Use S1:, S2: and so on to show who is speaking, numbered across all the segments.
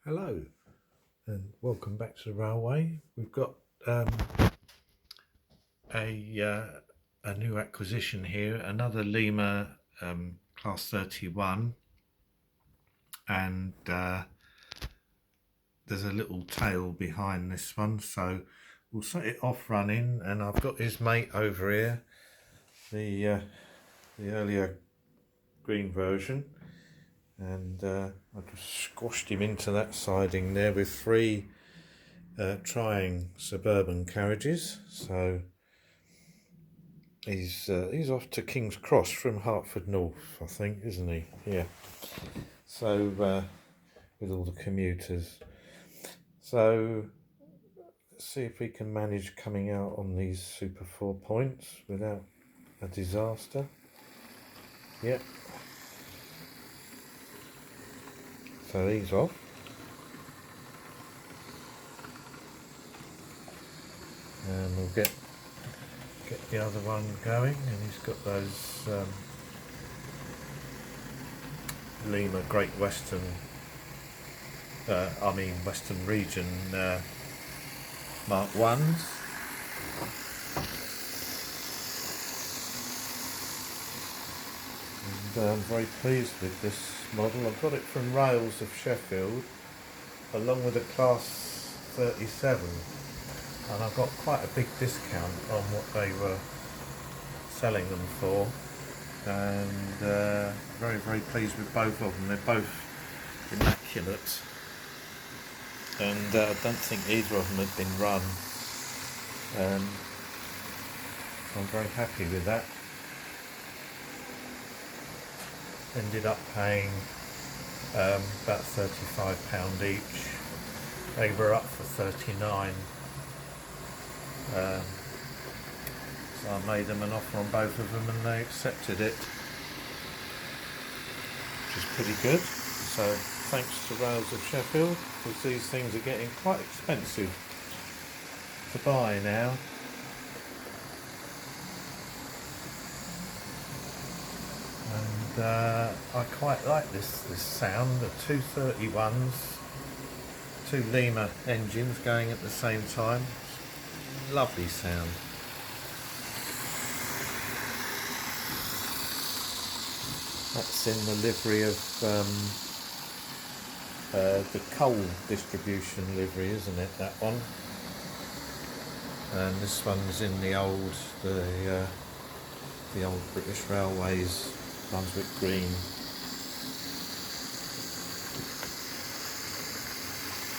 S1: Hello and welcome back to the railway. We've got a new acquisition here, another Lima class 31, and there's a little tail behind this one, so we'll set it off running. And I've got his mate over here, the earlier green version, and I just squashed him into that siding there with three trying suburban carriages. So he's off to King's Cross from Hertford North, I think, isn't he? Yeah. So with all the commuters. So let's see if we can manage coming out on these Super 4 points without a disaster. Yep. So he's off. And we'll get the other one going, and he's got those Lima Great Western Western Region Mark 1s. And I'm very pleased with this model. I've got it from Rails of Sheffield along with a class 37, and I got quite a big discount on what they were selling them for, and very, very pleased with both of them. They're both immaculate, and I don't think either of them had been run. I'm very happy with that. Ended up paying about £35 each. They were up for £39. So I made them an offer on both of them and they accepted it, which is pretty good. So thanks to Rails of Sheffield, because these things are getting quite expensive to buy now. And I quite like this sound, the 231s, two Lima engines going at the same time. Lovely sound. That's in the livery of the coal distribution livery, isn't it, that one? And this one's in the old British Railways Brunswick green,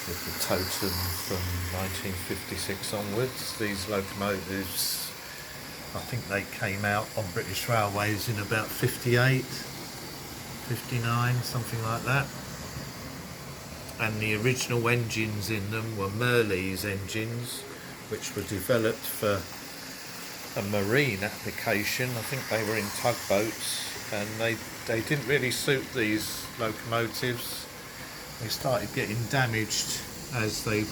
S1: with the totem from 1956 onwards. These locomotives, I think they came out on British Railways in about 58, 59, something like that. And the original engines in them were Merle's engines, which were developed for a marine application. I think they were in tugboats, and they didn't really suit these locomotives. They started getting damaged as they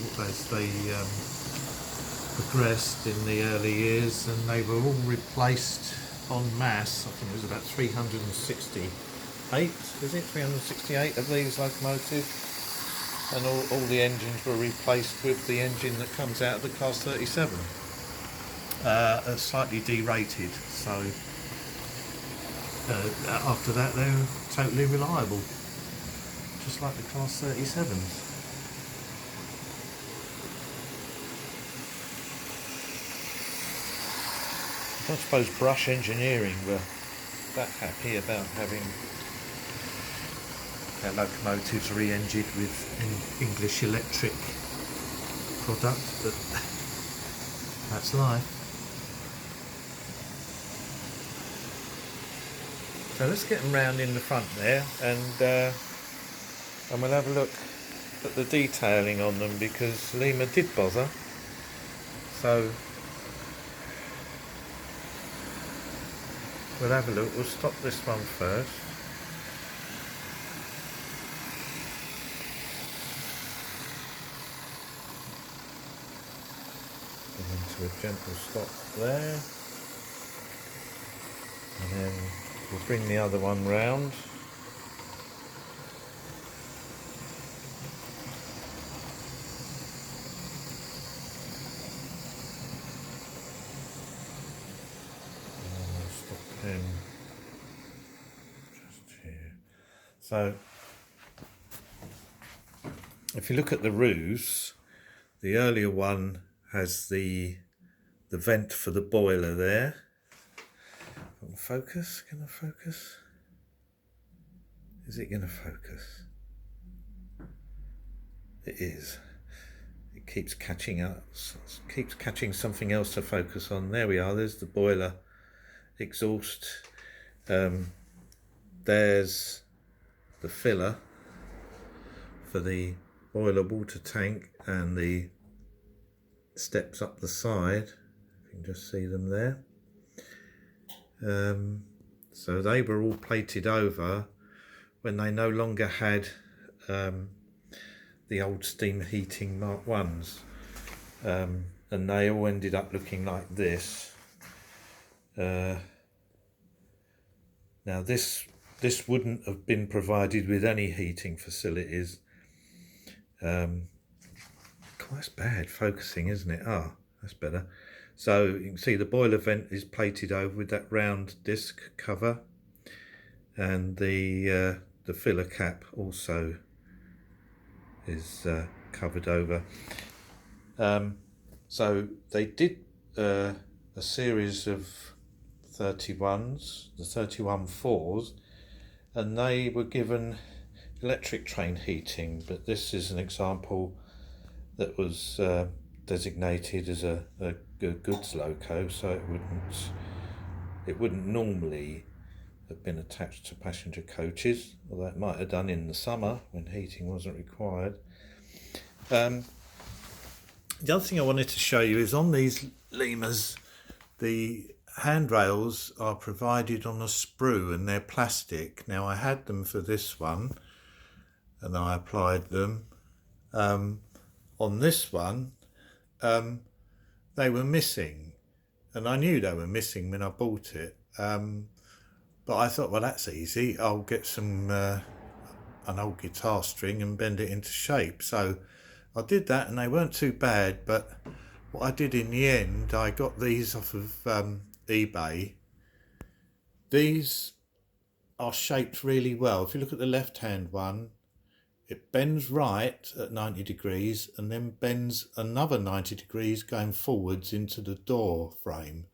S1: progressed in the early years, and they were all replaced en masse. I think it was about 368, is it? 368 of these locomotives, and all the engines were replaced with the engine that comes out of the class 37, slightly derated. So after that they were totally reliable, just like the class 37s. I don't suppose Brush Engineering were that happy about having their locomotives re-engined with an English Electric product, but that's life. So let's get them round in the front there, and we'll have a look at the detailing on them, because Lima did bother. So we'll have a look. We'll stop this one first. Into a gentle stop there, and then we'll bring the other one round. So if you look at the roofs, the earlier one has the vent for the boiler there. Focus, can I focus? Is it going to focus? It is. It keeps catching us, keeps catching something else to focus on. There we are, there's the boiler exhaust. There's the filler for the boiler water tank and the steps up the side. You can just see them there. So they were all plated over when they no longer had the old steam heating Mark 1s, and they all ended up looking like this. Now this wouldn't have been provided with any heating facilities. God, that's bad focusing, isn't it? Ah, that's better. So you can see the boiler vent is plated over with that round disc cover, and the filler cap also is covered over. So they did a series of 31s, the 31-4s, and they were given electric train heating, but this is an example that was designated as a goods loco, so it wouldn't normally have been attached to passenger coaches, although it might have done in the summer when heating wasn't required. The other thing I wanted to show you is on these Limas, the handrails are provided on a sprue and they're plastic. Now I had them for this one and I applied them. On this one, they were missing, and I knew they were missing when I bought it. But I thought, well, that's easy. I'll get some an old guitar string and bend it into shape. So I did that, and they weren't too bad. But what I did in the end, I got these off of eBay. These are shaped really well. If you look at the left-hand one, it bends right at 90 degrees and then bends another 90 degrees going forwards into the door frame.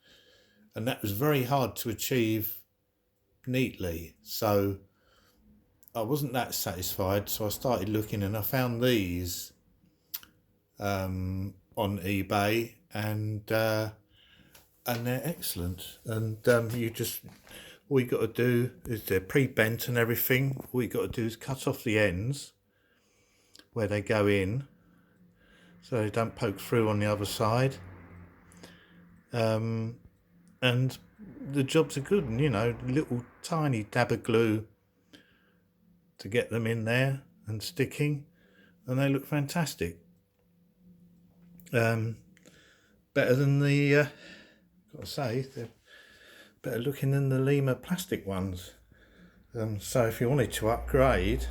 S1: And that was very hard to achieve neatly. So I wasn't that satisfied. So I started looking and I found these on eBay, and they're excellent. And all you got to do is they're pre-bent and everything. All you got to do is cut off the ends where they go in, so they don't poke through on the other side. And the jobs are good, and little tiny dab of glue to get them in there and sticking, and they look fantastic. Better than the, gotta say, they're better looking than the Lima plastic ones. So if you wanted to upgrade,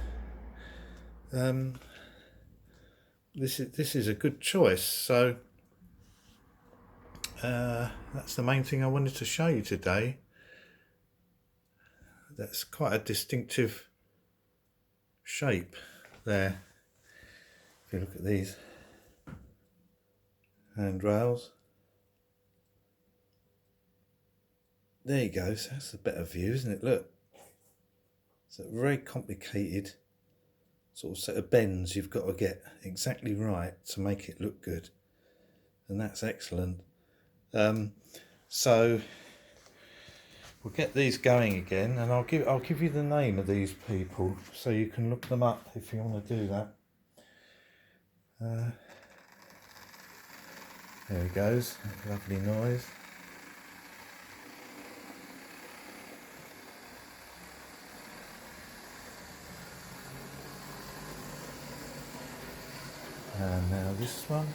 S1: this is a good choice. So that's the main thing I wanted to show you today. That's quite a distinctive shape there. If you look at these handrails, there you go. So that's a better view, isn't it? Look, it's a very complicated sort of set of bends you've got to get exactly right to make it look good, and that's excellent. So we'll get these going again, and I'll give you the name of these people so you can look them up if you want to do that. There he goes, lovely noise. And now this one.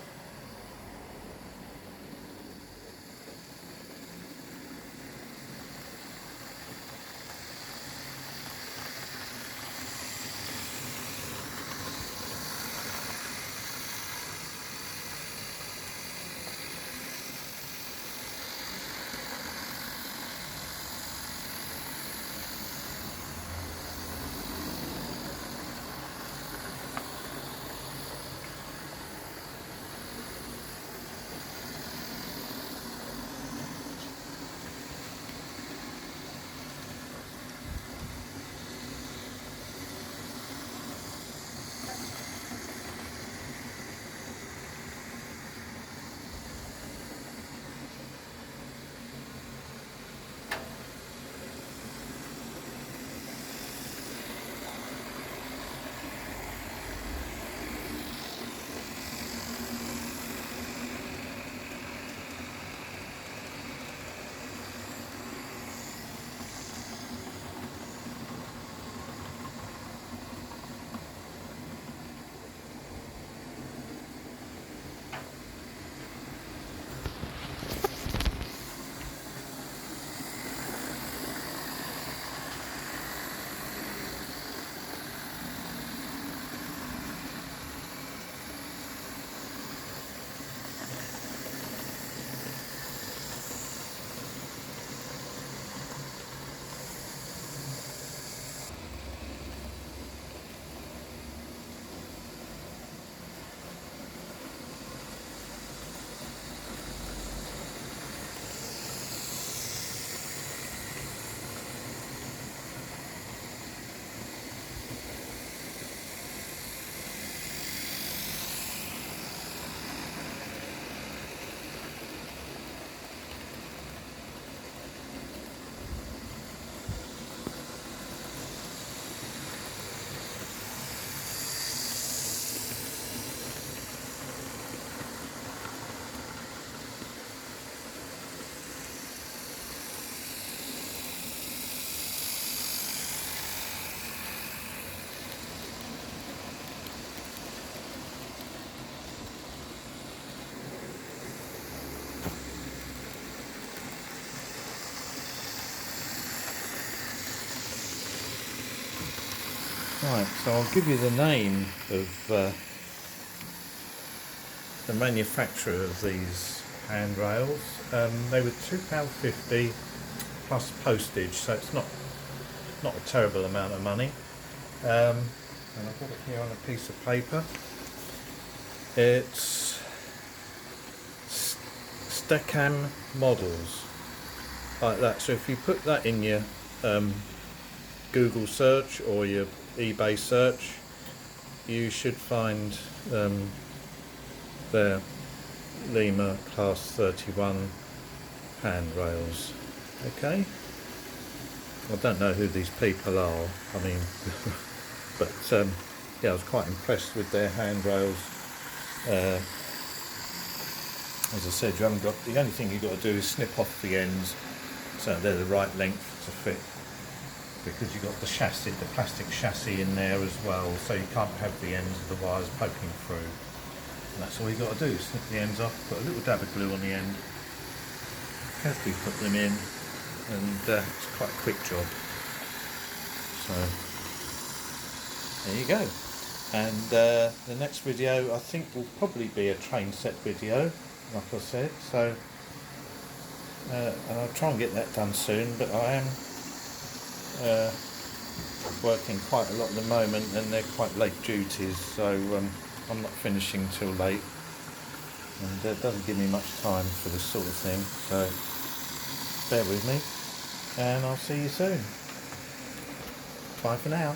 S1: Right, so I'll give you the name of the manufacturer of these handrails. They were £2.50 plus postage, so it's not a terrible amount of money. And I've got it here on a piece of paper. It's Stecam models, like that. So if you put that in your Google search or your eBay search, you should find their Lima Class 31 handrails. Okay, I don't know who these people are, I mean, but yeah, I was quite impressed with their handrails. As I said, you haven't got, the only thing you've got to do is snip off the ends so they're the right length to fit, because you've got the chassis, the plastic chassis in there as well, so you can't have the ends of the wires poking through. And that's all you've got to do, snip the ends off, put a little dab of glue on the end, carefully put them in, and it's quite a quick job. So there you go. And the next video I think will probably be a train set video, like I said, so and I'll try and get that done soon, but I am working quite a lot at the moment and they're quite late duties, so I'm not finishing till late, and it doesn't give me much time for this sort of thing, so bear with me and I'll see you soon. Bye for now.